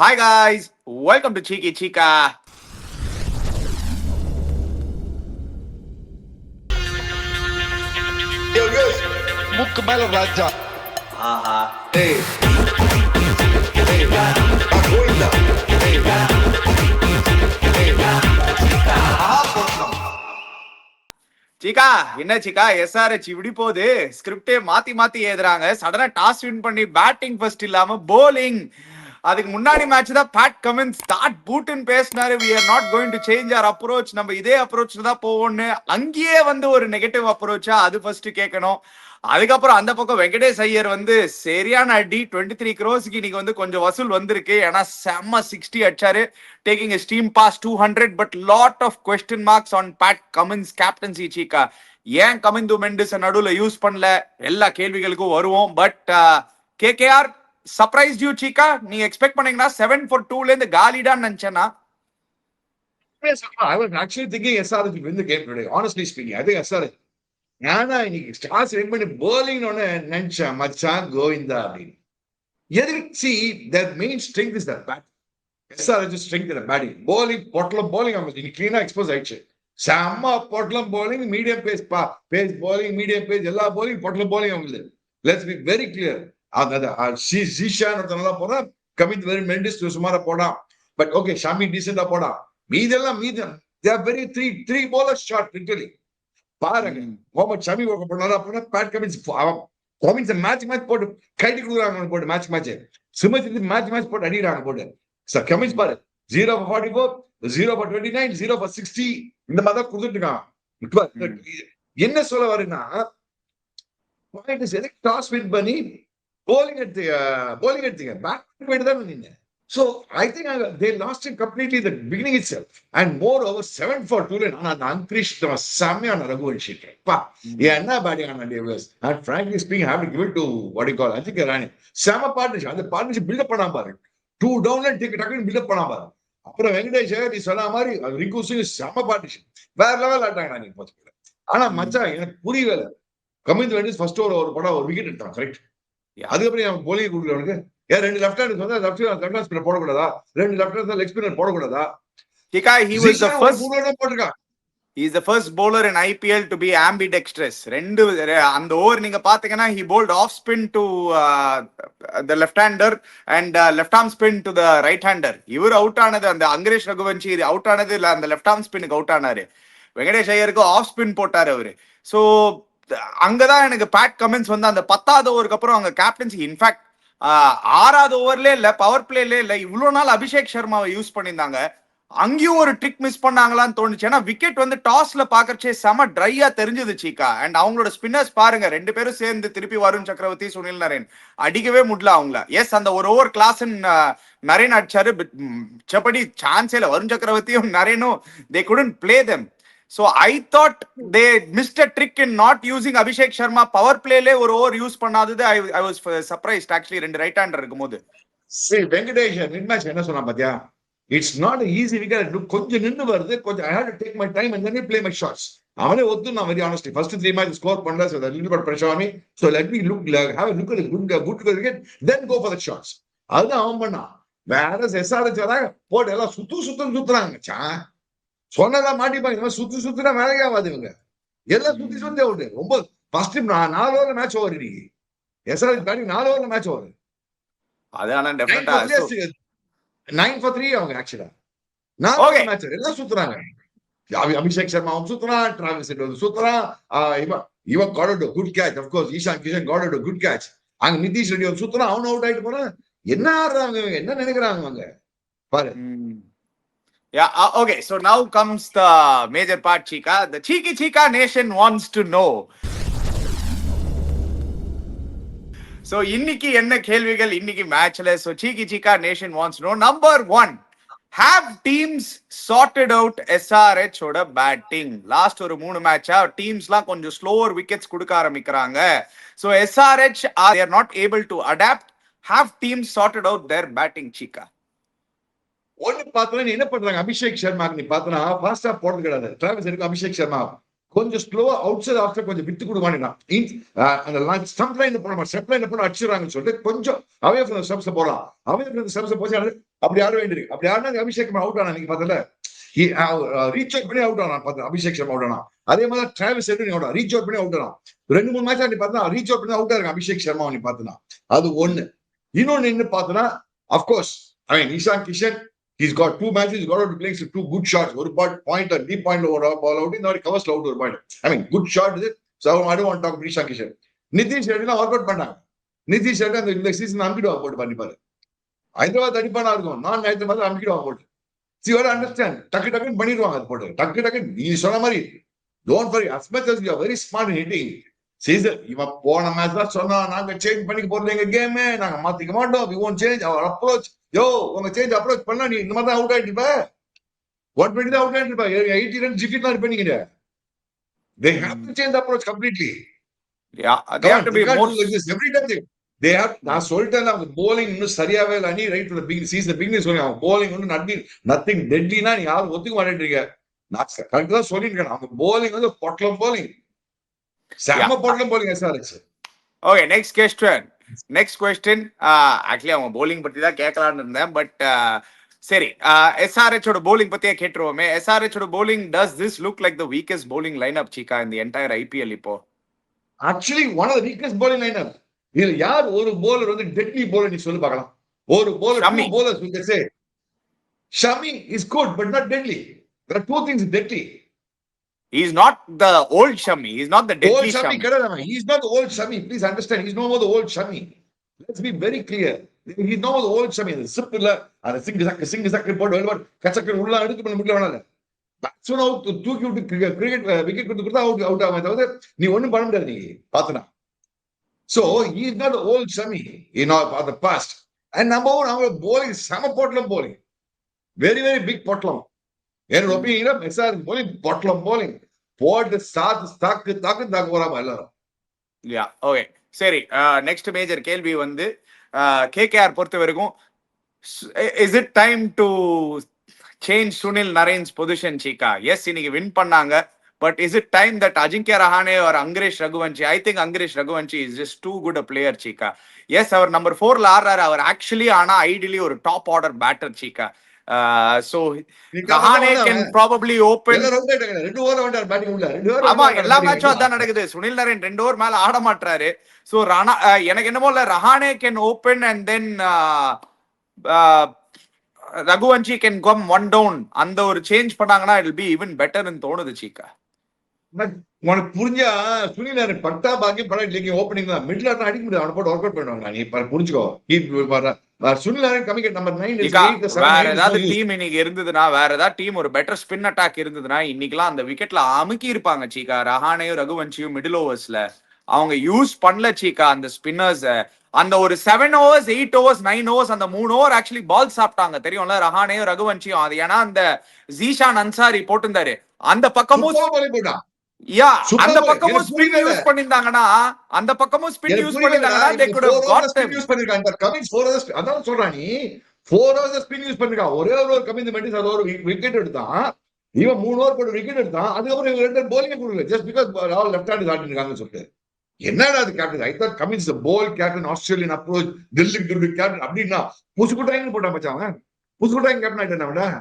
Hi guys, welcome to Cheeky Chica. Yo, guys, மூக்கு மேல ராஜா. ஆஹா. Hey, hey, Govinda. Hey, hey, மகாபோஷணம். சீக்கா என்ன சீக்கா SRH இப்படி போகுது. ஸ்கிரிப்டே மாத்தி மாத்தி எழுதுறாங்க. சடனா டாஸ் வின் பண்ணி பேட்டிங் ஃபர்ஸ்ட் இல்லாம போலிங். அதுக்கு முன்னாடி மேட்ச் தான் பேட் கமின்ஸ் ஸ்டார்ட் பூட்னு பேசினாரு. we are not going to change our approach, நம்ம இதே அப்ரோச்ல தான் போவோம்னு. அங்கேயே வந்து ஒரு நெகட்டிவ் அப்ரோச்சா அது ஃபர்ஸ்ட் கேட்கணும். அதுக்கப்புறம் அந்த பக்கம் வெங்கடேஷ் ஐயர் வந்து சரியான அடி 23 crores இன்னைக்கு வந்து கொஞ்சம் வசூல் வந்திருக்கு. ஏன்னா செம்ம 60 அடிச்சாரு, taking a steam past 200. But lot of question marks on Pat Cummins captaincy. Chika ஏன் கமிந்து மெண்டிஸ் நடுவுல யூஸ் பண்ணல, எல்லா கேள்விகளுக்கும் வருவோம். But KKR surprise you Chika? நீங்க எக்ஸ்பெக்ட் பண்ணீங்கன்னா 7 for 2ல இருந்து காலிடான்னு நினைச்சேன்னா. Yes, I was actually thinking SRH will win the game today. Honestly speaking, I think SRH. ஆனா இன்னைக்கு ஸ்டார்ஸ் வின் பண்ணி bowling ஒன்னு நினைச்சேன் மச்சான் கோவிந்தா அப்படின்னு. எதுக்கு see their main strength is their bat. SRH strength in batting. Bowling பொட்டலம் bowling அவங்க இன்னைக்கு clean எக்ஸ்போஸ் ஆயிடுச்சு. செம்ம பொட்டலம் bowling, medium pace bowling, medium pace எல்லா bowling பொட்டலம் bowling அவங்களுக்கு. Let's be very clear. Zeeshan ஒருத்தனால போனா, கமித் வெரி மெண்டிஸ் சுமாரா போடா. பட் ஓகே ஷாமி டீசெண்டா போடா. மீதெல்லாம் they are very three bowlers shot literally. பாருங்க முகமது ஷமி பண்ணாரா போனா பேட் கமின்ஸ் மேட்ச் போட்டு கைட்டு கொடுக்குறாங்க போட்டு மேட்ச் சிமத்தி மேட்ச் போட்டு அடிக்கிறாங்க போட்டு. சார் கமின்ஸ் பாரு 0 for 44, 0 for 29, 0 for 60 இந்த மாதிரி தான் கொடுத்துட்டு இருக்கான். என்ன சொல்ல வருன்னா பாயிண்ட் இஸ் எதுக்கு டாஸ் வின் பண்ணி bowling எடுத்தீங்க பேக் போயிட்டு தான் நீங்க. So I think they lost it completely in the beginning itself. And moreover 7 for 2 அந்த அங்கிரிஷ் செம்மையான ரகுவன்ஷி என்ன பேட்டிங் ஆன Davis. And frankly speaking, I have to give it to what you call Ajinkya Rahane. செம பார்ட்னர்ஷிப். அந்த பார்ட்னர்ஷிப் பில்டப் பண்ணா பாரு. 2 downல டக்குன்னு build up பண்ணா பாரு. அப்புறம் வெங்கடேஷ் நீ சொன்ன மாதிரி ரிங்கு சிங் செம பார்ட்னர்ஷிப். வேற லெவல் ஆட்டாங்க நான் இப்போ. ஆனா மச்சான் எனக்கு புரியல. கமிந்து வெண்டிஸ் ஃபர்ஸ்ட் ஒரு படம் ஒரு விக்கெட் எடுத்தான் கரெக்ட். அதுக்கப்புறம் போலிங் கொடுக்கல அவனுக்கு. ஏன் 2 லெஃப்ட் ஹேண்ட் வந்து லெஃப்ட் ஹேண்ட் ஸ்பின்னர் போடக்கூடாதா? 2 லெஃப்ட் ஹேண்ட் லெக் ஸ்பின்னர் போடக்கூடாதா? he was the first போட்டுருக்கான். he is the first bowler in IPL to be ambidextrous. ரெண்டு அந்த ஓவர் நீங்க பாத்தீங்கன்னா he bowled off spin to the left hander and left arm spin to the right hander. இவர் out ஆனது அந்த அங்கரேஷ் Raghuvanshi out ஆனது இல்ல, அந்த லெஃப்ட் ஆர்ம் ஸ்பின்னுக்கு அவுட் ஆனாரு. வெங்கடேஷ் ஐயருக்கு ஆஃப் ஸ்பின் போட்டாரு அவரு. சோ அங்கதான் எனக்கு பேட் கமின்ஸ் வந்து அந்த 10வது ஓவருக்கு அப்புறம் அவங்க கேப்டன்சி இன்ஃபேக்ட் 6வது ஓவர்ல இல்ல, பவர் பிளேல இல்ல, இவ்வளவு நாள் அபிஷேக் சர்மாவை யூஸ் பண்ணியிருந்தாங்க. அங்கேயும் ஒரு ட்ரிக் மிஸ் பண்ணாங்களான்னு தோணுச்சு. ஏன்னா விக்கெட் வந்து டாஸ்ல பாக்கறச்சே செம ட்ரையா தெரிஞ்சது சீக்கா. அண்ட் அவங்களோட ஸ்பின்னர்ஸ் பாருங்க, 2 பேரும் சேர்ந்து திருப்பி வருண் சக்கரவர்த்தி, சுனில் நரேன் அடிக்கவே முடியல அவங்கள. எஸ் அந்த ஒரு ஓவர் கிளாஸ் நரேன் அடிச்சாரு. மிச்சப்படி சான்ஸே இல்ல. வருண் சக்கரவர்த்தியும் நரேனும் they couldn't play them. So I thought they missed a trick in not using Abhishek Sharma. Power play le ஒரு ஓவர் யூஸ் பண்ணாதது I was surprised actually. 2 right hander இருக்கும்போது வெங்கடேஷ் மிட் மேட்ச் என்ன சொன்னா பாத்தியா? It's not easy wicket. கொஞ்சம் நின்னு வருது, கொஞ்சம் I had to take my time and then play my shots. அவனே ஒத்து நான் very honestly first 3 matches score பண்ணல. So that little bit pressure on me. So let me have a look at the good wicket, then go for the shots. அதுதான் அவன் பண்ணான். வேற SRH வராங்க போட்டு எல்லாம் சுத்துறாங்க மச்சான். சொன்னதா மாட்டிப்பாங்க. சுத்துனா வேலையே ஆகாது. இவங்க எல்லாம் சுத்தி அவுட். ரொம்ப ஃபர்ஸ்ட் 4 ஓவர்ல மேட்ச் ஓவர். இன்னைக்கு எஸ்ஆர்ஹெச் பேட்டிங் 4 ஓவர்ல மேட்ச் ஓவர். அதான டெஃபினட்டா 9 for 3 அவங்க ஆக்சுவலா 4 ஓவர் மேட்ச் எல்லாம் சுத்துறாங்க. அபிஷேக் சர்மா சுத்துறான், டிராவிஸ் ஹெட் சுத்துறான், இவன் got a good catch. of course Ishan Kishan got a good catch. அங்க நிதிஷ் ரெட்டி சுத்துறான், அவன் அவுட் ஆயிட்டு போறான். என்ன ஆடுறாங்க என்ன நினைக்கிறாங்க அவங்க பாரு. Yeah, okay, so now comes the major part, Chika. The Cheeky Chika Nation wants to know. So இன்னைக்கு என்ன கேள்விகள் இன்னைக்கு மேட்ச்ல? So Cheeky Chika Nation wants to know. Number 1, have teams sorted out SRH ஓட batting? லாஸ்ட் ஒரு 3 மேட்சா டீம்ஸ்லாம் கொஞ்சம் slower wickets கொடுக்க ஆரம்பிக்கிறாங்க. So SRH they are not able to adapt. Have teams sorted out their batting, Chika? ஒண்ணு பார்த்தா என்ன பண்றாங்க? அபிஷேக் சர்மா நீ பார்த்தனா ஃபாஸ்டா போடுறது கிடையாது. டிராவிஸ் ஹெட் அபிஷேக் சர்மா கொஞ்சம் ஸ்லோவா அவுட் சைட் ஆஃப்ல கொஞ்சம் விட்டு கொடுவானுங்க. அந்த ஸ்டம்ப் லைன் போன ஸ்டெப் லைன் போன அடிச்சிடறாங்கன்னு சொல்லிட்டு கொஞ்சம் அவே ஃப்ரம் ஸ்டெப்ஸ் போடலாம். அவே ஃப்ரம் ஸ்டெப்ஸ் போச்சு அப்படி ஆட வேண்டியிருக்கு. அப்படி ஆடினா அபிஷேக் அவுட் ஆனா நீங்க பார்த்தல ரீச் அவுட் பண்ணி அவுட் ஆனா பார்த்தா அபிஷேக் சர்மா அவுட் ஆனா. அதே மாதிரி Travis head out reach out பண்ணி அவுட் ஆனா. 2-3 மேட்ச் நீ பார்த்தா ரீச் அவுட் பண்ணி அவுட் ஆயிருங்க அபிஷேக் சர்மா நீ பார்த்தனா. அது ஒண்ணு. இன்னொன்னு என்ன பார்த்தனா of course I mean Ishan Kishan he's got 2 matches, he's got out to playing 2 good shots. ஒரு point deep point over ball out இந்த மாதிரி கவர்ஸ்ல அவுட் ஒரு point. I mean good shot இது. So I don't want to talk about Ishan Kishan. Nitish ரெட்டினா work out பண்ணாங்க. நிதிஷ் ரெட்டி அந்த இந்த season அம்பிடுவாங்க போட்டு பண்ணிப்பாரு. ஹைதராபாத் அடிப்பானா இருக்கும். நான் ஹைதராபாத் அம்பிடுவாங்க போட்டு. See what I understand. டக்கு டக்குன்னு பண்ணிடுவாங்க அது போட்டு. டக்கு டக்குன்னு நீ சொன்ன மாதிரி don't worry as much as you are very smart in hitting. Season இவன் போன மேட்ச் தான் சொன்னா நாங்க சேஞ்ச் பண்ணிக்க போறது எங்க கேம் நாங்க மாத்திக்க மாட்டோம். we won't change our approach. யோ உங்க சேஞ்ச் அப்ரோச் பண்ணா நீ இந்த மாதிரி தான் அவுட் ஆயிட்டு 120 தான் அவுட் ஆயிட்டு 80 ரன் ஜிஃபிட் தான் இருப்பீங்க. they have to change the approach completely. Yeah, they have to be more like this every time they have. நான் சொல்லிட்டேன் அவங்க bowling இன்னும் சரியாவே இல்லை. நீ right from the season beginning சொல்லி அவங்க bowling இன்னும் நத்திங் டெட்லினா நீங்க யாரும் ஒத்துக்க மாட்டேன்றீங்க. நான் கரெக்ட் தான் சொல்லிருக்கேன். அவங்க bowling வந்து பொட்டலம் bowling செம பொட்டலம் bowling SRH. Okay next question actually அவங்க போலிங் பத்தி தான் கேட்கலான்னு இருந்தேன். பட் சரி எஸ்ஆர்எச் ஓட போலிங் பத்தியே கேட்டுருவோமே. எஸ்ஆர்எச் ஓட bowling does this look like the weakest bowling line up Chika இந்த என்டையர் ஐபிஎல் இப்போ? Actually one of the weakest bowling line up. இதுல யார் ஒரு போலர் வந்து டெட்லி போலர் நீ சொல்லு பார்க்கலாம். ஒரு bowler two bowlers we can say Shami is good but not deadly. There are two things deadly. He is not the old Shami. He is not the deadly Shami. He is not the old Shami. Please understand. He is no more the old Shami. Let's be very clear. He is no more the old Shami. The simple, and sing report. Kachakar ulla eduthu panna mudiyala vanala. Batsman out தூக்கி விட்டு cricket wicket கொடுத்தா out ஆகும். அதாவது நீ ஒண்ணும் பண்ண முடியாது நீ பார்த்தனா. So he is not the old Shami in our the past. And number one, our bowling sama potlam bowling. Very very big potlam. என்னோட ஒப்பீனியன் எஸ்ஆர் bowling பொட்டலம் bowling போட்டு தாக்கு வராம எல்லாரும். யா ஓகே சரி நெக்ஸ்ட் மேஜர் கேள்வி வந்து KKR பொறுத்த வரைக்கும் is it time to change Sunil Narine's position Chika? Yes இன்னைக்கு வின் பண்ணாங்க. But is it time that Ajinkya Rahane or Angkrish Raghuvanshi? I think Angkrish Raghuvanshi is just too good a player Chika. Yes அவர் நம்பர் 4ல ஆடுறாரு. அவர் ஆக்சுவலி ஆனா ஐடியலி ஒரு top order batter சீக்கா. So Rahane can probably open. ஆமா எல்லா மேட்சும் அதான் நடக்குது. சுனில் நரேன் 2 ஓவர் மேல ஆட மாட்டாரு. சோ எனக்கு என்னமோ இல்ல Rahane can open and then Raghuvanshi can come one down. அந்த ஒரு சேஞ்ச் பண்ணாங்கன்னா it will be even better ன்னு தோணுது சீக்கா. உனக்கு புரிஞ்சா சுனில் நரேன் பட்டா பாக்கியம் படம் இல்லைங்க ஓப்பனிங் தான் மிடில் ஆர்டர் அடிக்க முடியாது. அவனை போட்டு ஒர்க் அவுட் பண்ணுவாங்க. நீ புரிஞ்சுக்கோ. Sunil Naren coming number 9. வேற ஏதாவது டீம் இன்னைக்கு இருந்ததுன்னா வேற ஏதாவது டீம் ஒரு பெட்டர் ஸ்பின் அட்டாக் இருந்ததுன்னா இன்னைக்கெல்லாம் அந்த விக்கெட்ல அமுக்கி இருப்பாங்க சீக்கா. ரஹானேயும் ரகுவன்ஷியும் மிடில் ஓவர்ஸ்ல அவங்க யூஸ் பண்ணல சீக்கா அந்த ஸ்பின்னர்ஸ். அந்த ஒரு 7 overs 8 overs 9 overs அந்த 3 ஓவர் ஆக்சுவலி பால் சாப்பிட்டாங்க தெரியும்ல ரஹானேயும் ரகுவன்ஷியும். அது ஏன்னா அந்த ஜீஷான் அன்சாரி போட்டிருந்தாரு அந்த பக்கமும் அந்த பக்கமும் ஸ்பின் யூஸ் பண்ணிருந்தாங்கன்னா அந்த பக்கமும் ஸ்பின் யூஸ் பண்ணிருந்தாங்கன்னா they could have got them. Use பண்ணிருக்காங்க கமின்ஸ் 4 hours அதான் சொல்றான் நீ 4 hours ஸ்பின் யூஸ் பண்ணிருக்கான். ஒரே ஒரு கமின்ஸ் மெண்டிஸ் அது ஒரு விக்கெட் எடுத்தான். இவன் 3 ஓவர் போட்டு விக்கெட் எடுத்தான். அதுக்கப்புறம் இவங்க ரெண்டு போலிங் கொடுக்கல just because all left hand ஆடிட்டு இருக்காங்கன்னு சொல்லிட்டு. என்னடா அது கேப்டன்? ஐ தாட் கமின்ஸ் போல் captain Australian approach Delhi captain அப்படின்னா புசுக்குட்டாங்க போட்டான் மச்சான். புசுக்குட்டாங்க கேப்டன் ஆயிட்டான்.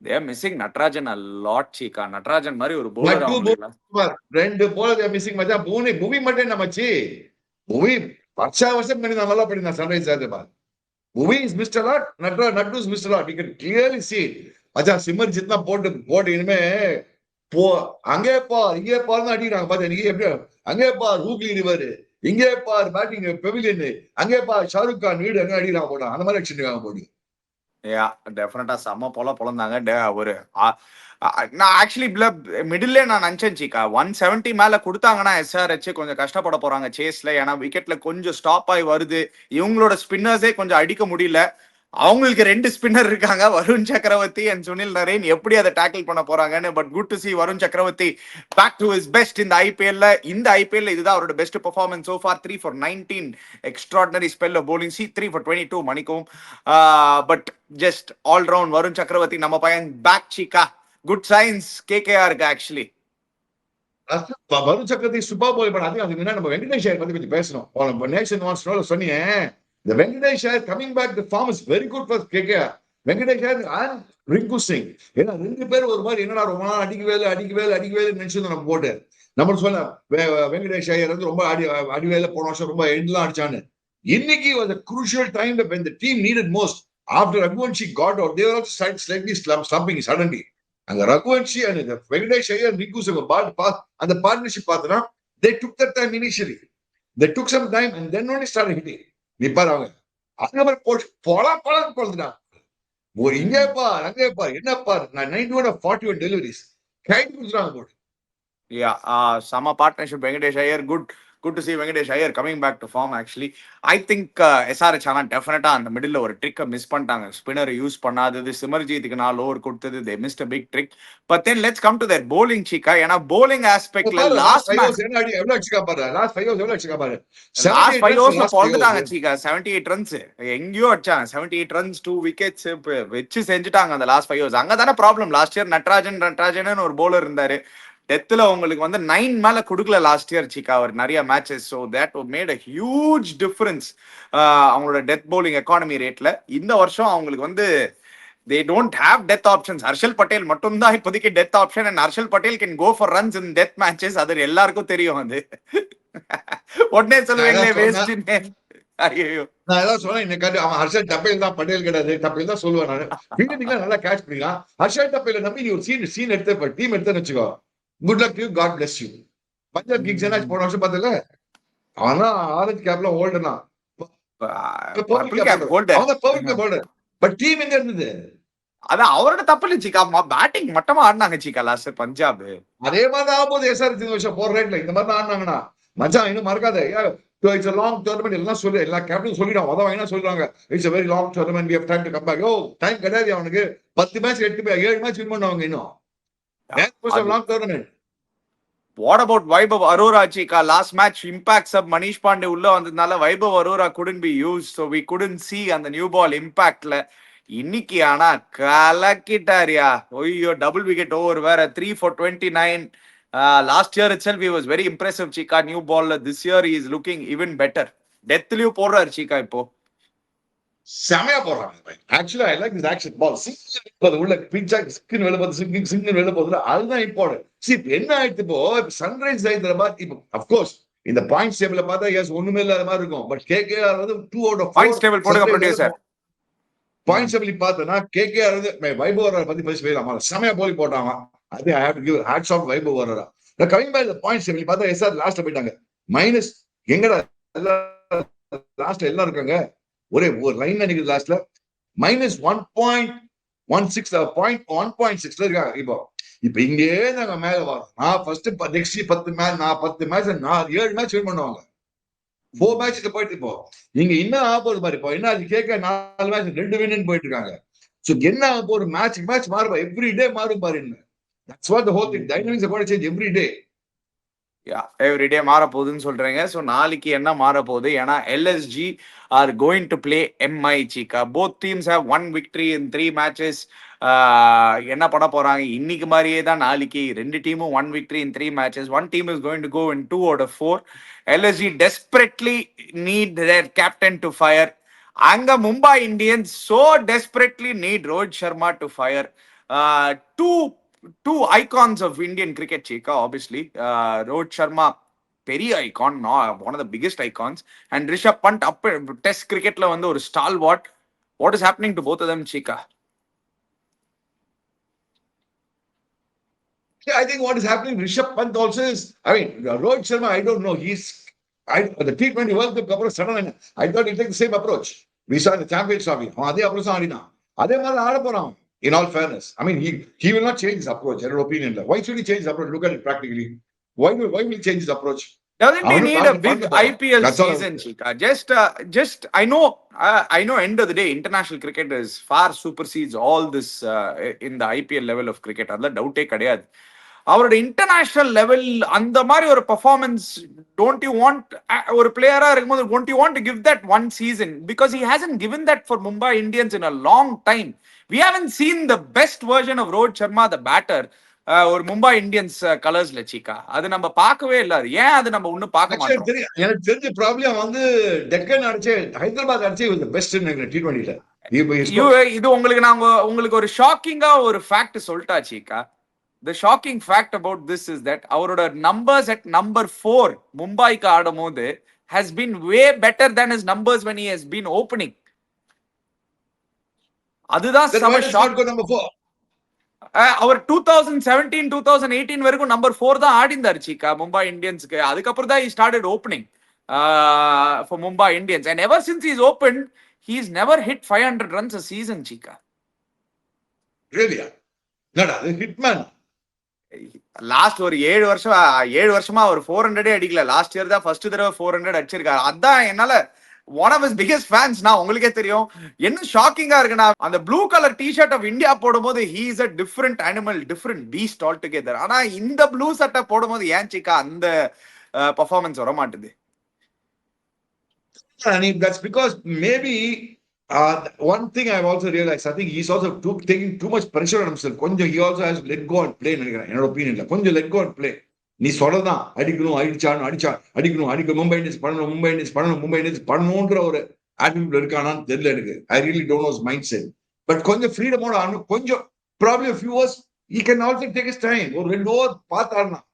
They are missing Natarajan a lot Chika. Natarajan மாதிரி ஒரு bowler ரெண்டு bowler they are missing மச்சான். புவி மட்டும் என்ன மச்சி? புவி வருஷம் பண்ணி நல்லா பண்ணி சன்ரைஸ் ஹைதராபாத். புவி is missed a lot. நட்டு is missed a lot. We can clearly see மச்சான் சிம்மர் ஜித்னா போட்டு இனிமே அங்கே பார் இங்கே பார்னு அடிக்கிறாங்க பாத்தா. நீங்க எப்படி அங்கே பார் ஹூக்லி ரிவர், இங்கே பார் பேட்டிங் பெவிலியன், அங்கே பார் ஷாருக் கான் வீடு அங்க அடிக்கிறாங்க போட்டான். அந்த மாதிரி அடிச்சுருக்காங்க போட்டு. டெஃபினட்டா செம்ம பொழந்தாங்க. ஒரு நான் ஆக்சுவலி மிடில்ல நான் நினைச்சேன் சீக்கா 170 மேல கொடுத்தாங்கன்னா எஸ்ஆர்எச் கொஞ்சம் கஷ்டப்பட போறாங்க சேஸ்ல. ஏன்னா விக்கெட்ல கொஞ்சம் ஸ்டாப் ஆகி வருது. இவங்களோட ஸ்பின்னர்ஸே கொஞ்சம் அடிக்க முடியல. அவங்களுக்கு 2 ஸ்பின்னர் இருக்காங்க வருண் சக்கரவர்த்தி அண்ட் சுனில் நரேன். எப்படி அதை டேக்கிள் பண்ண போறாங்கன்னு. But good to C Varun சக்கரவர்த்தி பேக் டு ஹிஸ் பெஸ்ட் இந்த ஐபிஎல்ல. இந்த ஐபிஎல்ல இதுதான் அவரோட best performance so far. 3 for 19 extraordinary spell of bowling. 3 for 22 மணிக்கும். But just all round Varun Chakravarthy நம்ம பையன் பேக் சீக்கா. குட் சைன்ஸ் கேகேஆருக்கு ஆக்சுவலி. வருண் சக்கரவர்த்தி சூப்பர் போல் பண்ண. அதுக்கு முன்னாடி நம்ம வெங்கடேஷ் ஐயர் பத்தி கொஞ்சம் பேசணும். நேஷன் வான்ஸ் நோ சொன்னீங்க. இந்த Venkatesh Iyer coming back the form is very good for KKR. Venkatesh Iyer and Rinku Singh, ஏன்னா 2 பேரும் ஒரு மாதிரி என்னடா ரொம்ப நாள் அடிக்கவேல நினைச்சு நம்ம போட்டு நம்ம சொல்ல வெங்கடேஷ் ஐயர் வந்து ரொம்ப அடிவேல போன வருஷம் ரொம்ப எண்ட்லாம் அடிச்சான்னு. இன்னைக்கு was a crucial time when the team needed most. After Raghuvanshi got out, they were also slightly slumping suddenly. And the Raghuvanshi and the Venkatesh Iyer and Rinku Singh and the partnership partner, they took that time initially. They took some time and then only started hitting. நீ பாரு அவங்க அதுக்கப்புறம் பொழுதுடா ஒரு இங்கே பார் அங்கே பார் என்ன பார் 91 of 41 deliveries கைட்டு கொடுத்துறாங்க போட்டு. Yeah, Sama partnership, Venkatesh Iyer, good to see Venkatesh Iyer coming back to form actually. I think SRH ஆனா டெஃபினட்டா அந்த மிடில்ல ஒரு ட்ரிக்கை மிஸ் பண்ணிட்டாங்க. ஸ்பின்னர் யூஸ் பண்ணாதது, சிமர்ஜித்துக்கு 4 ஓவர் கொடுத்தது, they missed a big trick. But then let's come to their bowling, Chika. ஏன்னா bowling aspectல last match எவ்வளவு அடிச்சுக்கா பாரு. லாஸ்ட் 5 ஓவர்ஸ் எவ்வளவு அடிச்சுக்கா பாரு. லாஸ்ட் 5 ஓவர்ஸ்ல பொறுத்துட்டாங்க Chika. 78 ரன்ஸ் எங்கேயோ அடிச்சாங்க. 78 ரன்ஸ் 2 விக்கெட்ஸ் வச்சு செஞ்சுட்டாங்க அந்த லாஸ்ட் 5 ஓவர்ஸ். அங்கதானே ப்ராப்ளம். லாஸ்ட் இயர் நட்ராஜன் ஒரு பவுலர் இருந்தாரு. டெத்துல உங்களுக்கு வந்து 9 மேல கொடுக்கல லாஸ்ட் இயர் Chika அவர் நிறைய matches. So that made a huge difference அவங்களோட டெத் பவுலிங் எக்கானமி ரேட்ல. இந்த வருஷம் அவங்களுக்கு வந்து they don't have death options. Harshal Patel மட்டும் தான் இப்போதைக்கு death option. And Harshal Patel can go for runs in death matches. அது எல்லாருக்கும் தெரியும். அது உடனே சொல்லுவீங்களே வேஸ்ட். ஐயோ நான் ஏதாவது சொன்னேன் இன்னைக்கு அவன் ஹர்ஷல் டப்பேல் தான் பட்டேல் கிடையாது. டப்பேல் தான் சொல்லுவேன் நான். ஃபீல்டிங்ல நல்லா கேட்ச் பண்ணிக்கலாம். ஹர்ஷல் டப்பேல நம்பி நீ ஒரு சீன் எடுத்து டீம் எடுத்துன்னு வச்சுக்கோ. Good luck you, God bless you. Punjab Kings என்ன போன வருஷம் பார்த்தல அவன் தான் ஆரஞ்சு கேப்ல ஹோல்டர்னா பட் டீம் எங்க இருந்தது? அதான் அவரோட தப்பு இல்ல Chika. பேட்டிங் மட்டமா ஆடினாங்க Chika லாஸ்ட் பஞ்சாப். அதே மாதிரி தான் ஆகும்போது எஸ்ஆர்எச் இந்த வருஷம் போற ரேட்ல இந்த மாதிரி தான் ஆடினாங்கன்னா மச்சான் இன்னும் மறக்காத. இட்ஸ் a long tournament எல்லாம் சொல்லி எல்லா கேப்டனும் சொல்லிடுவாங்க. அதான் என்ன சொல்றாங்க, it's a very long tournament, we have time to come back. Time கிடையாது அவனுக்கு. 10 மேட்ச் 7 மேட்ச் வின் பண்ணுவாங்க இன்னும். long tournament. What about Vaibhav Arora Chika? Last match impact sub Manish Pandey உள்ள வந்ததுனால Vaibhav Arora couldn't be used, so we couldn't see அந்த new ball இம்பாக்ட்ல. இன்னைக்கு ஆனா கலக்கிட்டாரியா. ஓய்யோ double wicket over வேற. 3 for 29. Last year itself he was very impressive Chika new ball. This year he is looking even better. டெத்லயும் போடுறாரு Chika இப்போ. செமையா போடுறாங்க. ஆக்சுவலா I like this action ball. Single உள்ள பிச்சா ஸ்கின் வெளில போகுது, சிங்கிள் வெளில போகுது. அதுதான் இம்பார்ட்டன்ட். See என்ன ஆயிடுச்சு இப்போ சன்ரைஸ் ஹைதராபாத் இப்போ ஆஃப் கோர்ஸ் இந்த பாயிண்ட்ஸ் டேபிள்ல பார்த்தா எஸ் ஒண்ணுமே இல்லாத மாதிரி இருக்கும். பட் கேகேஆர் வந்து 2 out of 4 பாயிண்ட்ஸ் டேபிள் போடுங்க ப்ரொடியூசர். பாயிண்ட்ஸ் டேபிள் பார்த்தனா கேகேஆர் வந்து வைபவ் வர்றா பத்தி பேசலாம். செமையா போலி போட்டாங்க. அது I have to give hats off Vaibhav Arora. நான் coming by the points table பார்த்தா எஸ்ஆர் லாஸ்ட்ல போயிட்டாங்க. மைனஸ் எங்கடா லாஸ்ட்ல எல்லாம் இருக்காங்க. ஒரே ஒரு லைன் நினைக்குது லாஸ்ட்ல மைனஸ் 1.16 1.6ல இருக்காங்க. இப்போ இங்கே நாங்க மேல வரோம். நான் ஃபர்ஸ்ட் நெக்ஸ்ட் 10 மேட்ச் நான் 10 மேட்ச் 7 மேட்ச் வின் பண்ணுவாங்க. 4 மேட்ச்ல போயிட்டு இப்போ நீங்க என்ன ஆக போகுது பாரு. இப்போ என்ன அது கேட்க 4 மேட்ச் 2 வின்னு போயிட்டு இருக்காங்க. சோ என்ன ஆக போகுது? மேட்ச் மாறும். எவ்ரி டே மாறும் பாரு. That's what the whole thing. Dynamics could change every day. Everyday மாற போகுதுன்னு சொல்றீங்க. ஸோ நாளைக்கு என்ன மாற போகுது? ஏன்னா LSG are going to play MI Chika. Both teams have 1 victory in 3 matches. என்ன பண்ண போறாங்க? இன்னைக்கு மாதிரியே தான் நாளைக்கு 2 டீமும் 1 victory in 3 matches. 1 team is going to go in 2 out of 4. LSG desperately need their captain to fire. அங்க Mumbai Indians so desperately need Rohit Sharma to fire. Two icons of Indian cricket Chika, obviously. Rohit Sharma, very icon, one of the biggest icons, and Rishabh Pant up test cricket la vandu or stalwart. What is happening to both of them Chika? Yeah, I think what is happening Rishabh Pant also is, I mean Rohit Sharma, I don't know, the T20 World Cup approach sudden I thought he'd take the same approach we saw in the Champions Trophy. அதே approach ஆடினா அதே மாதிரி ஆட போறான். In all fairness, I mean, he will not change his approach. In your opinion, why should he change his approach? Look at it practically. Why will he change his approach? Doesn't he need a big IPL season, Chika? Just I know. End of the day, international cricket is far supersedes all this in the IPL level of cricket. Adla doubt kadiyad. அவரோட international level அந்த மாதிரி ஒரு performance don't you want ஒரு பிளேயரா இருக்கும்போது don't you want to give that one season because he hasn't given that for Mumbai Indians in a long time. We haven't seen the best version of Rohit Sharma, the batter. ஒரு Mumbai Indians கலர்ஸ்ல சீக்கா. அது நம்ம பார்க்கவே இல்ல. அது ஏன் அது நம்ம இன்னும் பார்க்க ஆக்சுவலி மாட்டோம்? எனக்கு தெரிஞ்ச ப்ராப்ளம் வந்து டெக்கன் அடிச்சு ஹைதராபாத் அடிச்சு பெஸ்ட் T20ல. இது உங்களுக்கு நாங்க உங்களுக்கு ஒரு ஷாக்கிங்கா ஒரு ஃபேக்ட் சொல்லிட்டா சீக்கா. The shocking fact about this is that அவரோட numbers at number 4 மும்பைக்கு ஆடும்போது has been way better than his numbers when he has been opening. அதுதான் செம ஷாக். அவர் 2017 2018 வரைக்கும் நம்பர் 4 தான் ஆடிந்தார் சீக்கா மும்பை இந்தியன்ஸ்க்கு. அதுக்கப்புறம் தான் he started opening for Mumbai Indians, and ever since he's opened he's never hit 500 runs a season சீக்கா. Really? என்னடா அது Hitman. Last ஒரு 7 வருஷமா அவர் 400 அடிக்கல. லாஸ்ட் இயர் தான் ஃபர்ஸ்ட் தடவை 400 அடிச்சிருக்காரு. அதான் என்னால one of his biggest fans. நான் உங்களுக்கே தெரியும் என்ன ஷாக்கிங்கா இருக்குன்னா அந்த blue colour T-shirt of India போடும்போது he is a different animal, different beast altogether. ஆனா இந்த ப்ளூ சட்டை போடும்போது ஏன் சீக்கா அந்த பெர்ஃபார்மன்ஸ் வர மாட்டுது? That's because maybe one thing I've also realized, I think he's also taking too much pressure on himself. கொஞ்சம் he also has to let go and play நினைக்கிறேன் என்னோட ஒப்பீனியன்ல. கொஞ்சம் let go and play. நீ சொல்லதான் அடிக்கணும் அடிக்கணும் மும்பை இந்தியன்ஸ் பண்ணணும்ன்ற ஒரு attitude இருக்கானான்னு தெரியல எனக்கு. I really don't know his mindset. But கொஞ்சம் ஃப்ரீடமோட ஆடணும். கொஞ்சம் probably a few hours he can also take his time. ஒரு 2 ஓவர் பார்த்து ஆடலாம்.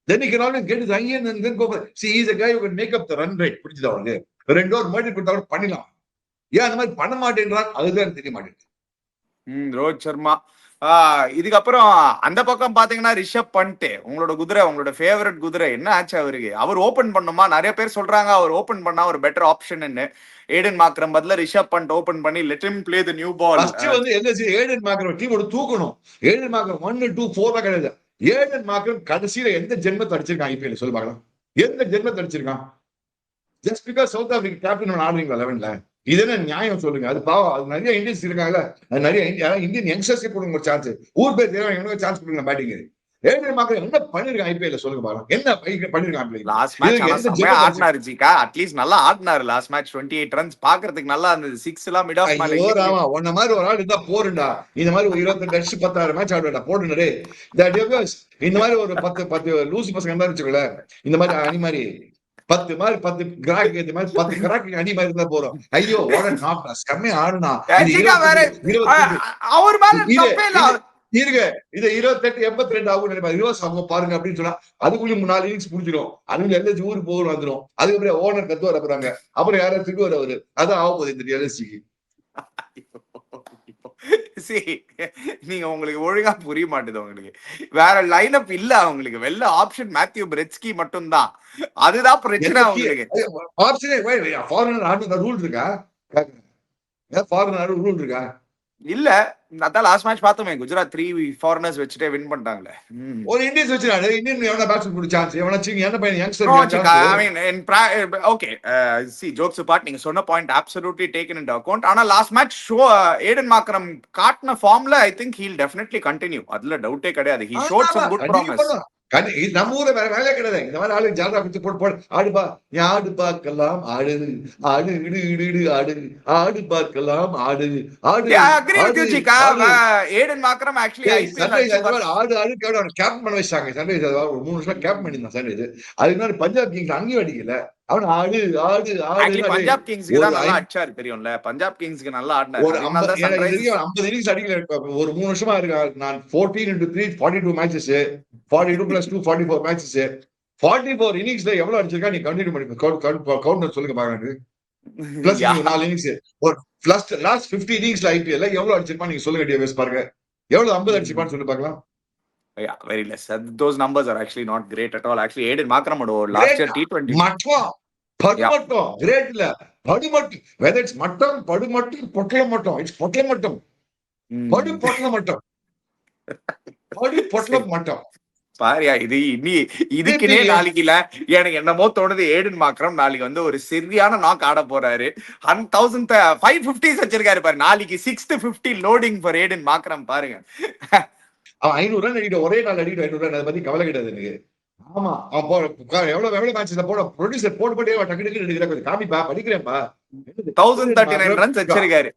Then he can always get his eye and then go. See, he's a guy who can make up the run rate. புரிஞ்சுதா அவனுக்கு? 2 over மாதிரி கொடுத்தா பண்ணிடலாம். ஏன் அந்த மாதிரி பண்ண மாட்டேன்றான் அதுதான் தெரிய மாட்டேங்குது. ரோஹித் சர்மா இதுக்கப்புறம் அந்த பக்கம் பாத்தீங்கன்னா ரிஷப் பண்ட் உங்களோட குதிரை, உங்களோட ஃபேவரட் குதிரை, என்ன ஆச்சு அவருக்கு? அவர் ஓபன் பண்ணுமா? நிறைய பேர் சொல்றாங்க அவர் ஓபன் பண்ணா ஒரு பெட்டர் ஆப்ஷன். ஏடன் மாக்ரம் பதில ரிஷப் பண்ட் ஓபன் பண்ணி let him play the new ball. வந்து என்ன ஏடன் மாக்ரம் டீமோட தூக்கணும். ஏடன் மாக்ரம் 1 2 4 தான் கிடையாது. ஏடன் மாக்ரம் கடைசியில எந்த ஜென்மத்தை அடிச்சிருக்கான் ஐபிஎல் சொல்லி பார்க்கலாம். எந்த ஜென்மத்தை அடிச்சிருக்கான்? Just because South Africa captain ஆடுறீங்களா 11ல? இது என்ன நியாயம் சொல்லுங்க? அது பாவம். அது நிறைய இந்தியன்ஸ் இருக்காங்கல்ல, அது நிறைய இந்தியன் யங்ஸ்டர்ஸ்க்கு கொடுங்க ஒரு சான்ஸ். ஊர் பேர் தெரியும் சான்ஸ் கொடுங்க பேட்டிங். ஏழு மக்கள் என்ன பண்ணிருக்காங்க ஐபிஎல் சொல்லுங்க பாருங்க. என்ன பண்ணிருக்காங்க? லாஸ்ட் மேட்ச் ஆடினாரு ஜிகா. அட்லீஸ்ட் நல்லா ஆடினாரு லாஸ்ட் மேட்ச். 28 ரன்ஸ் பாக்குறதுக்கு நல்லா இருந்தது. 6 எல்லாம் மிட் ஆஃப் மேல. உன்ன மாதிரி ஒரு ஆள் இருந்தா போடுண்டா. இந்த மாதிரி ஒரு 28 அடிச்சு 16 மேட்ச் ஆடுடா போடுனே. இந்த மாதிரி ஒரு 10 லூசு பசங்க இருந்தா வச்சுக்கல. இந்த மாதிரி அணி மாதிரி 10 கிராக் இந்த மாதிரி 10 கிராக் அணி மாதிரி இருந்தா போறோம். ஐயோ செம்மையா ஆடுனா அவர் மேல தப்பே இல்ல. இருங்க இது 28 82 ஆகும் நினைப்பாரு. அவங்க பாருங்க அப்படின்னு சொன்னா அதுக்குள்ளயும் 4 இன்னிங்ஸ் முடிச்சிடும். அதுக்குள்ள எல்எஸ்சி ஊருக்கு போக வந்துடும். அதுக்கப்புறம் ஓனர் கத்து வர போறாங்க. அப்புறம் யாரும் திருவர அவரு அதான் ஆக போகுது இந்த எல்எஸ்சிக்கு. நீங்க உங்களுக்கு ஒழுங்கா புரிய மாட்டேது. உங்களுக்கு வேற லைன் அப் இல்ல. அவங்களுக்கு வெள்ள ஆப்ஷன் மேத்யூ பிரெட்ஸ்கி மட்டும் தான். அதுதான் பிரச்சனை உங்களுக்கு. ஆப்ஷனே ஃபாரினர் ஆடுற ரூல் இருக்கா? ஃபாரினர் ரூல் இருக்கா? இல்ல. அதான் லாஸ்ட் மேட்ச் பார்த்தோமே குஜராத் 3 ஃபாரினர்ஸ் வச்சுட்டே வின் பண்ணிட்டாங்களே. ஒரு இந்தியன்ஸ் வச்சிராரு. இந்தியன் எவனா பேட்ஸ்மேன் குடு சான்ஸ் எவனா சீங்க என்ன பையன் youngster I mean in okay see jokes apart நீங்க சொன்ன point absolutely taken into account. ஆனா last match show Aiden Markram காட்ன ஃபார்ம்ல I think he'll definitely continue. அதுல டவுட்டே கிடையாது. He showed some good promise. நம்ம ஊர்ல வேற வேலையே கிடையாது. இந்த மாதிரி ஆளு ஜாலரா குத்து போட்டு ஆடுப்பா ஆடு பார்க்கலாம் ஆடு ஆடு இடு இடு இடு ஆடு ஆடு பார்க்கலாம் ஆடு ஆடு. ஏடன் மாக்ரம் ஆக்சுவலி ஆடு ஆடு கேப்டன் பண்ண வச்சாங்க. சன்ரைஸ் ஒரு 3 வருஷம் கேப்டன் பண்ணிருந்தான் சன்ரைஸ். அதுக்கு முன்னாடி பஞ்சாப் கிங்ஸ் அங்கேயும் அடிக்கல. அவன் ஆடு ஆடு ஆடு. பஞ்சாப் கிங்ஸ்க்கு தான் நல்லா அடிச்சாரு தெரியும்ல. பஞ்சாப் கிங்ஸ்க்கு நல்லா ஆடினாரு. ஒரு 50 இன்னிங்ஸ் அடிக்கல. ஒரு 3 வருஷமா இருக்கா. நான் 14x3 42 மேட்சஸ் 42+2 44 மேட்சஸ் 44 இன்னிங்ஸ்ல எவ்வளவு அடிச்சிருக்கா நீ கண்டினியூ பண்ணி கவுண்டர் சொல்லுங்க பாருங்க. பிளஸ் 4 இன்னிங்ஸ் ஒரு லாஸ்ட் 50 இன்னிங்ஸ்ல ஐபிஎல்ல எவ்வளவு அடிச்சிருப்பா நீங்க சொல்லுங்க. டிஎஸ் பாருங்க எவ்வளவு 50 அடிச்சிருப்பான்னு சொல்லி பார்க்கலாம். Yeah, very less. Those numbers are actually not great at all. Actually, Aiden Markram last year T20. Mattam, great இல்ல. படுமட்டம். Whether it's மட்டம், படுமட்டம், பொட்டலமட்டம். It's பொட்டலமட்டம். படு பொட்டலமட்டம். படு பொட்டலமட்டம். பாரியா இதுக்குனே நாளைக்கு இல்ல. எனக்கு என்னமோ தோணுது ஏடன் மாக்ரம் நாளைக்கு வந்து ஒரு சரியான நாக் ஆட போறாரு. 550 வச்சிருக்காரு பாரு. நாளைக்கு 6th 50 loading for Aden Markram பாருங்க. அவன் 500 ரன் அடிக்கிட்ட ஒரே நாள் அடிக்கிட்ட 500 ரன். அதை பத்தி கவலை கிடையாது எனக்கு. ஆமா எவ்வளவு மேட்ச்ல போட ப்ரொடியூசர் போட்டு டக்கு டக்கு எடுக்கிறேன். கொஞ்சம் காமிப்பா படிக்கிறேன்ப்பா. 1039 ரன்ஸ் வச்சிருக்காரு.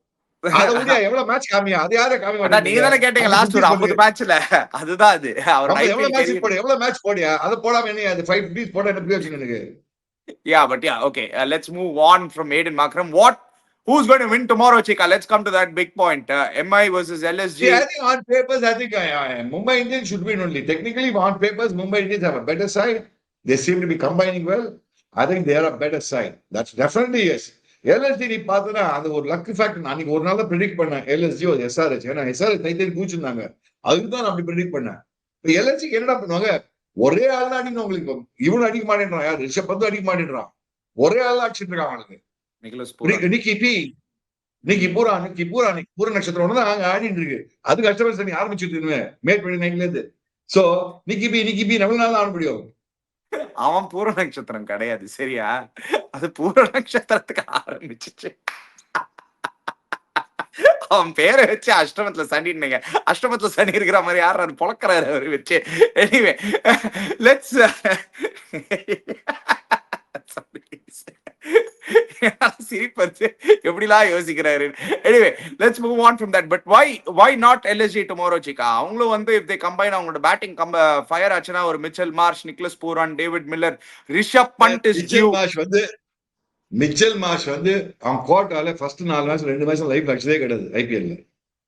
அதை விட எவ்வளவு மேட்ச் காமியா, அது யாரே காமி அதான் நீங்க மாட்டேங்கிறீங்க. தானே கேட்டீங்க அந்த லாஸ்ட் புத்தி ஒரு சொல்லுங்க. 50 மேட்ச்ல. அதுதான் அது. அவரோட நம்ம எவ்வளவு ஐபிஎல் மேட்ச் கரியர். போடு, எவ்வளவு மேட்ச் போடியா, அதை போடாம என்ன அது 5 rupees போட்டா என்ன பிரயோஜனம் எனக்கு? Yeah, but yeah, okay. Let's move on from Aiden Markram. Who's going to win tomorrow, Chika? Let's come to that big point. MI versus LSG. See, I think on papers, I think Mumbai Indians should win only. Technically, on papers, Mumbai Indians have a better side. They seem to be combining well. I think they are a better side. That's definitely yes. LSG நீ பார்த்தனா அந்த ஒரு luck factor. நான் ஒரு நாள் தான் predict பண்ணேன் LSG ஒரு SRH. ஏன்னா SRH தைத்தேன் கூச்சிருந்தாங்க. அதுக்கு தான் நான் அப்படி ப்ரெடிக்ட் பண்ணேன். இப்போ LSG என்னடா பண்ணுவாங்க, ஒரே ஆள் தான் அடிக்கணும் உங்களுக்கு. இவனும் அடிக்க மாட்டேன்றான், யார் ரிஷப் பந்தும் அடிக்க மாட்டேன்றான். ஒரே ஆள் தான் அடிச்சுட்டு இருக்கான் அவனுக்கு. இன்னைக்கு பூரா நட்சத்திரம் தான் அங்க ஆடிட்டு இருக்கு. அது கஷ்டப்பட்டு சனி ஆரம்பிச்சுட்டு மேட் பண்ணி நைட்ல இருந்து. சோ நிக்கி நல்ல நாள் ஆட முடியும். அவன் பூர நட்சத்திரம் கிடையாது, சரியா? அது பூர நட்சத்திரத்துக்கு ஆரம்பிச்சிச்சு. அவன் பேரை வச்சு அஷ்டமத்துல சனின்னீங்க. அஷ்டமத்துல சனி இருக்கிற மாதிரி யாரு பொழக்கிறாரு அவரு வச்சு. எனிவே லெட்ஸ் சிரிப்பது எப்படிலாம் யோசிக்கிறாரு. Anyway let's move on from that. But why not LSG tomorrow, Chika? அவங்களும் வந்து if they combine அவங்களோட பேட்டிங் ஃபயர் ஆச்சுன்னா ஒரு Mitchell Marsh, Nicholas Pooran, David Miller, Rishabh Pant is due. Mitchell Marsh வந்து அவன் கோட்டால ஃபர்ஸ்ட் 4 மேட்ச் 2 மேட்ச் லைஃப் அடிச்சதே கிடையாது. ஐபிஎல்ல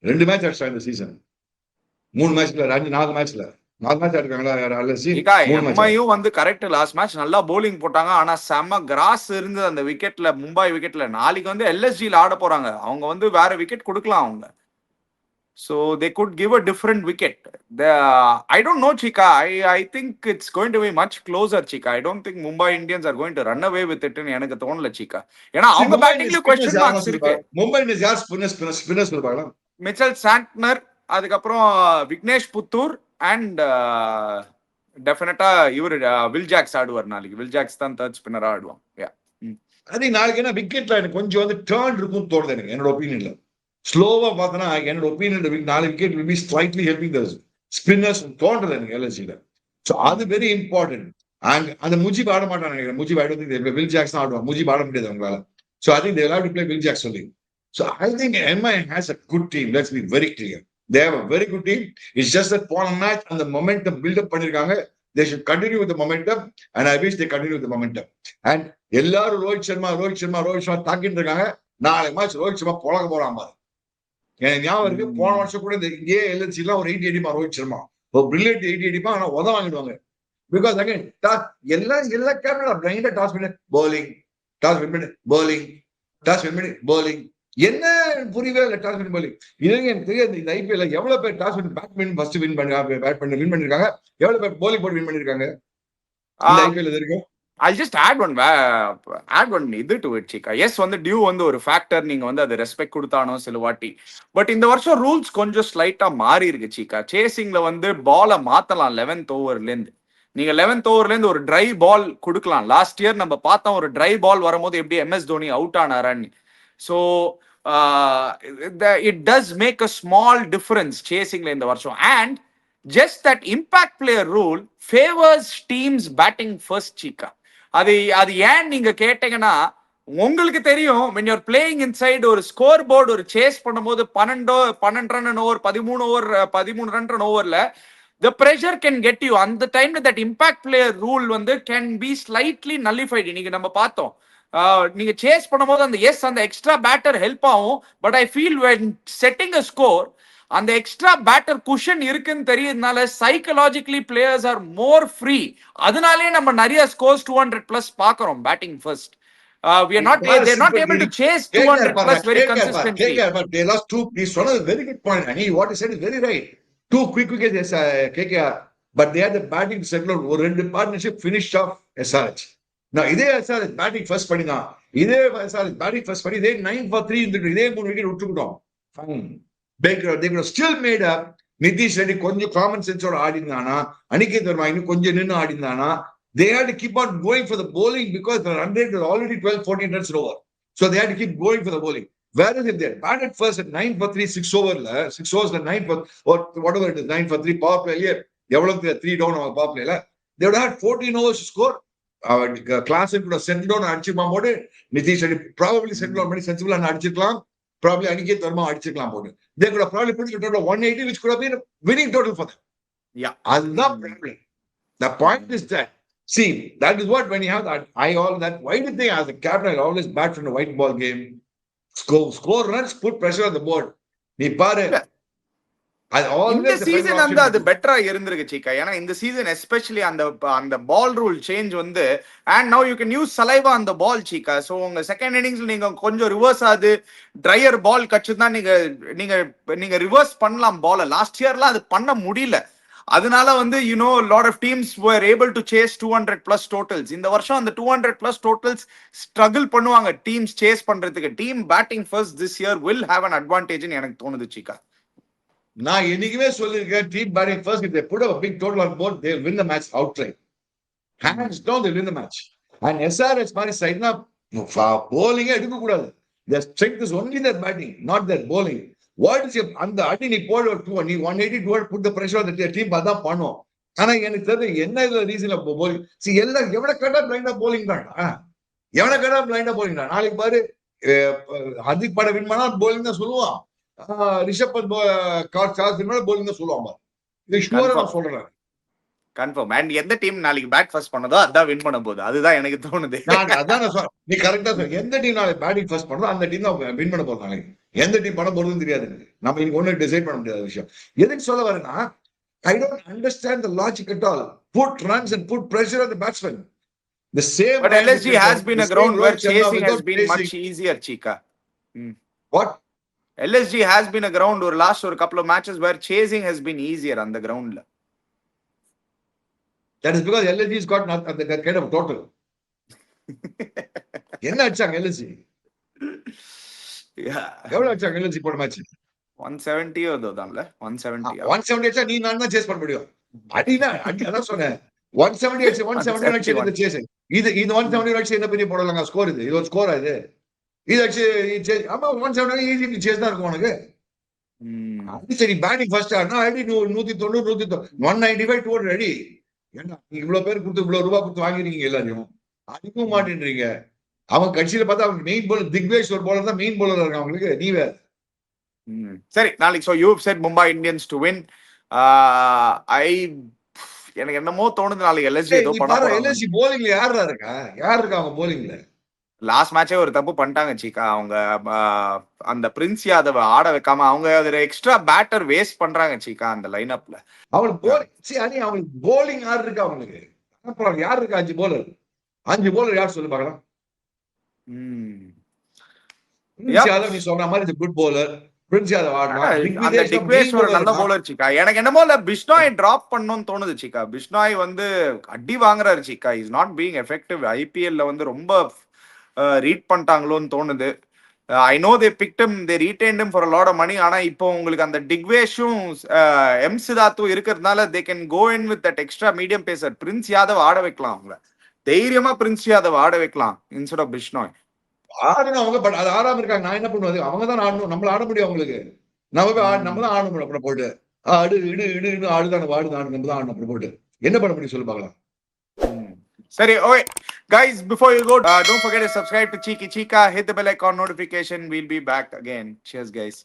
2 மேட்ச் அடிச்சா இந்த சீசன். 3 மேட்ச்ல 4 மேட்ச்ல 4 மேட்ச் ஆடிருக்காங்களா. எம்ஐயும் வந்து கரெக்ட் லாஸ்ட் மேட்ச் நல்லா போலிங் போட்டாங்க. ஆனா செம கிராஸ் இருந்தது அந்த விக்கெட்ல, மும்பை விக்கெட்ல. நாளைக்கு வந்து LSGல ஆட போறாங்க. அவங்க வந்து வேற விக்கெட் கொடுக்கலாம் அவங்க. So they could give a different wicket. I don't know, Chika. I think it's going to be much closer, Chika. I don't think Mumbai Indians are going to run away with it ன்னு எனக்கு தோணல, Chika. ஏன்னா அவங்க பேட்டிங்ல question marks இருக்கு. Mumbai Indians யார் spinners இருப்பாங்க? Mitchell Santner, அதுக்கப்புறம் Vignesh Puthur and டெஃபினட்டா இவர் வில் ஜாக்ஸ் ஆடுவார் நாளைக்கு. வில் ஜாக்ஸ் தான் தேர்ட் ஸ்பின்னரா ஆடுவான். அது நாளைக்கு என்ன விக்கெட்ல எனக்கு கொஞ்சம் வந்து டர்ன் இருக்கும் தோணுது எனக்கு, என்னோட ஒப்பீனியன்ல. ஸ்லோவா பார்த்தனா என்னோட opinion 4 wicket will be slightly helping the spinners தோன்றது எனக்கு LSGல. சோ அது வெரி இம்பார்ட்டன்ட். அந்த முஜிப் ஆட மாட்டாங்க நினைக்கிறேன். முஜிப் ஆடுறது வில் ஜாக்ஸ் தான் ஆடுவான். முஜிப் ஆட முடியாது அவங்களால. So I think they will have to play Will Jacks only. So I think MI has a good team. Let's be very clear. They have a very good team. It's just that போன match அந்த momentum build up பண்ணிருக்காங்க. They should continue with the momentum and I wish they continue with the momentum. And எல்லாரும் ரோஹித் சர்மா தாக்கிட்டு இருக்காங்க. நாளை match Rohit Sharma பொழக்க போறான் பாரு. எனக்கு ஞாபகம் இருக்கு, போன வருஷம் கூட இந்த LSG எல்லாம் ஒரு 80 அடிப்பான் ரோஹித் சர்மா. ஒரு பிரில்லியன்ட் 80 அடிப்பான். ஆனா உத வாங்கிடுவாங்க. பிகாஸ் அகைன் எல்லா கேப்டனும் பிளைண்டா டாஸ் பண்ணி bowling, டாஸ் வின் பண்ணி bowling, டாஸ் வின் பண்ணி bowling. என்ன புரியவே இல்லை டாஸ் வின் bowling. இதுங்க எனக்கு தெரியாது. இந்த ஐபிஎல்ல எவ்வளவு பேர் toss win batsman first win பண்ணிருக்காங்க, எவ்வளவு பேர் bowling போட்டு வின் பண்ணிருக்காங்க இந்த ஐபிஎல் வரைக்கும். I'll just add one இது to it, Chika. Yes, வந்து டியூ வந்து ஒரு ஃபேக்டர். நீங்க வந்து அதை ரெஸ்பெக்ட் கொடுத்தானோ சில வாட்டி. பட் இந்த வருஷம் ரூல்ஸ் கொஞ்சம் ஸ்லைட்டா மாறி இருக்கு, Chika. சேசிங்ல வந்து பாலை மாத்தலாம் 11th ஓவர்ல இருந்து. நீங்க 11th ஓவர்ல இருந்து ஒரு ட்ரை பால் கொடுக்கலாம். லாஸ்ட் இயர் நம்ம பார்த்தோம், ஒரு ட்ரை பால் வரும்போது எப்படி MS தோனி அவுட் ஆனாரான்னு. So it does make a small difference chasing இந்த வருஷம். And just that impact player rule favors teams batting first, Chika. அது ஏன் நீங்க கேட்டீங்கன்னா, உங்களுக்கு தெரியும் when you're playing inside ஒரு ஸ்கோர் போர்டு ஒரு சேஸ் பண்ணும்போது 12 ரன் ஓவர் 13 ரன் ஓவர்ல the pressure can get you. அந்த டைம்ல that impact player rule வந்து can be slightly nullified. நீங்க நம்ம பார்த்தோம், நீங்க சேஸ் பண்ணும்போது அந்த அந்த எக்ஸ்ட்ரா பேட்டர் ஹெல்ப் ஆகும். But I feel when setting a score அந்த எக்ஸ்ட்ரா பேட்டர் குஷன் இருக்குன்னு தெரியுதுனால psychologically players are more free. அதனாலே நம்ம நிறைய ஸ்கோர்ஸ் 200+ பாக்குறோம் batting first. We are they're not able to chase 200+ very consistently. They lost 2. He said a very good point. And what he said is very right. 2 quick wickets KKR, but they had the batting sector ஒரு 2 partnership finished off SRH. Now இதே SRH batting first பண்ணிதான், இதே SRH batting first பண்ணி இதே 9 for 3 இருந்துட்டு இதே 3 wicket விட்டுக்கிட்டோம். Fine. They could have still made up. Nitish Reddy கொஞ்சம் காமன் சென்ஸோட ஆடிந்தானா, அனிகேத் வர்மா இன்னும் கொஞ்சம் நின்று ஆடிந்தானா, they had to keep on going for the bowling because the run rate was already 12-14 runs over. So they had to keep going for the bowling. Whereas if they had batted first at 9 for 3, 6 overs, 9 for, or whatever it is, 9 for 3 power play, எவ்வளவு 3 down on power play, they would have had 14 overs to score. Class could have settled down அடிச்சுமா போது Nitish Reddy probably settled down பண்ணி சென்சிபிளா அடிச்சிருக்கலாம். Probably அன்னைக்கே தர்மா அடிச்சுக்கலாம் போட்டு. They could have probably put it total 180, which could have been a winning total for them. Yeah. அதுதான் problem. The point is that, see, that is what when you have that, why do you think as a captain I always bat from the white ball game, score runs, put pressure on the board. நீ பாரு, இந்த season வந்து அது பெட்டரா இருந்திருக்கு சீக்கா. ஏன்னா இந்த season especially அந்த பால் ரூல் சேஞ்ச் வந்து and now you can use saliva அந்த பால் சீக்கா. ஸோ உங்க செகண்ட் இன்னிங்ஸ்ல நீங்க கொஞ்சம் ரிவர்ஸ் ஆகுது, ட்ரையர் பால் கட்சி தான் நீங்க ரிவர்ஸ் பண்ணலாம் பால. லாஸ்ட் இயர்லாம் அது பண்ண முடியல. அதனால வந்து lot of teams were able to chase 200+ totals. இந்த வருஷம் அந்த 200+ டோட்டல்ஸ் ஸ்ட்ரகிள் பண்ணுவாங்க டீம்ஸ் சேஸ் பண்றதுக்கு. Team batting first this year will have an அட்வான்டேஜ்னு எனக்கு தோணுது சீக்கா. நான் என்னைக்குமே சொல்லியிருக்கேன், team batting first, if they put a big total on board, they will win the match outright. Hands down, they win the match. And SRH மாதிரி சைட்னா bowling எடுக்க கூடாது. Their strength is only their batting, not their bowling. What is அந்த அடி நீ போட 180 200 put the pressure on the team, அதான் பண்ணும். ஆனா எனக்கு தெரியும் என்ன இதுல ரீசன் bowling. See, எல்லாம் எவ்வளவு கட்டா பிளைண்டா bowling தான். எவ்வளவு கட்டா பிளைண்டா bowling தான். நாளைக்கு பாரு ஹர்திக் பாட வின் பண்ணா bowling தான் சொல்லுவான். ரிஷப் பந்த் bowling தான் சொல்லுவாங்க. இது ஷூரா நான் சொல்றேன். கன்ஃபார்ம். அண்ட் எந்த டீம் நாளைக்கு பேட் ஃபர்ஸ்ட் பண்ணதோ அதான் வின் பண்ண போகுது. அதுதான் எனக்கு தோணுது. அதான் நீ கரெக்டா சொல்ற. எந்த டீம் நாளைக்கு பேட்டிங் ஃபர்ஸ்ட் பண்ணதோ அந்த டீம் தான் வின் பண்ண போகுது நாளைக்கு. எந்த டீம் பண்ண போறதுன்னு தெரியாது. நம்ம இன்னைக்கு ஒண்ணு டிசைட் பண்ண முடியாத விஷயம். எதுக்கு சொல்ல வரேன்னா, I don't understand the logic at all. Put runs and put pressure on the batsman. The same. But LSG has been a ground where chasing has been much easier, Chika. What? LSG has been a ground or last or couple of matches where chasing has been easier on the ground. That is because LSG has got not that kind of total. என்ன அடிச்சாங்க LSG? எவ்வளவு அடிச்சாங்க LSG போன match? 170 ஓதான்ல 170. 170 அடிச்சா நீ நான் தான் chase பண்ண முடியும். அடினா அதான் சொன்னேன். 170 அடிச்சு 170 அடிச்சு இந்த சேஸ். இது 170 அடிச்சு என்ன பெரிய போடலங்க ஸ்கோர் இது. இது ஒரு ஸ்கோரா இது? இது அடிச்சு ஆமா 170 ஈஸி சேஸ் தான் இருக்கும் உனக்கு. அது சரி பேட்டிங் ஃபர்ஸ்ட் ஆனா அடி 190 195 200 அடி. ஏன்னா நீங்க இவ்வளவு பேர் கொடுத்து இவ்வளவு ரூபாய் கொடுத்து வாங்கிருக்கீங்க எல்லாரையும், அடிக்கவும் மாட்டேன்றீங்க. அவங்க கட்சியில பார்த்தா அவங்க மெயின் போலர் திக்வேஷ் ஒரு போலர் தான் மெயின் போலர் இருக்கு அவங்களுக்கு. நீ வேற. சரி நாளைக்கு so you said Mumbai Indians to win. எனக்கு என்னமோ தோணுது நாளைக்கு எல்எஸ்ஜி ஏதோ பண்ண எல்எஸ்ஜி bowlingல யார் இருக்கா அவங்க bowlingல? லாஸ்ட் மேட்சே ஒரு தப்பு பண்ணிட்டாங்க சீக்கா. அவங்க அந்த பிரின்ஸ் யாதவ ஆட வைக்காம அவங்க எக்ஸ்ட்ரா பேட்டர் வேஸ்ட் பண்றாங்க சீக்கா அந்த லைன் அப்ல. அவங்களுக்கு போலிங் யார் இருக்கா அவங்களுக்கு? யார் இருக்கா? 5 bowler. 5 bowler யார் சொல்லு பார்க்கலாம். பிரின்ஸ் யாதவ் நீ சொன்ன மாதிரி குட் bowler. பிரின்ஸ் யாதவ் ஆடுனா அந்த டிக்வேஷ் ஒரு நல்ல bowler சீக்கா. எனக்கு என்னமோ இல்ல பிஷ்னாய் டிராப் பண்ணனும்னு தோணுது சீக்கா. பிஷ்னாய் வந்து அடி வாங்குறாரு Cheeka. Is not being effective. ஐபிஎல்ல வந்து ரொம்ப ரீட் பண்ணிட்டாங்களோன்னு தோணுது. I know they picked him, they retained him for a lot of money. ஆனா இப்போ உங்களுக்கு அந்த டிக்வேஷும் எம் சிதாத்தும் இருக்கிறதுனால they can go in with that extra medium pacer. Prince Yadav ஆட வைக்கலாம். அவங்க தைரியமா பிரின்ஸ் யாதவ் ஆட வைக்கலாம் இன்ஸ்டெட் ஆஃப் பிஷ்னாய். ஆடுங்க அவங்க. பட் அது ஆடாம இருக்காங்க. நான் என்ன பண்ணுவது? அவங்க தான் ஆடணும். நம்மள ஆட முடியும் அவங்களுக்கு. நம்ம தான் ஆடணும். அப்புறம் போட்டு ஆடு இடு இடு இடு ஆடுதான் ஆடுதான் நம்ம தான் ஆடணும். அப்புறம் போட்டு என்ன பண்ண முடியும் சொல்லு பார்க்கலாம். Sorry, okay. Guys, before you go, don't forget to subscribe to Cheeky Chika. Hit the bell icon notification. We'll be back again. Cheers, guys.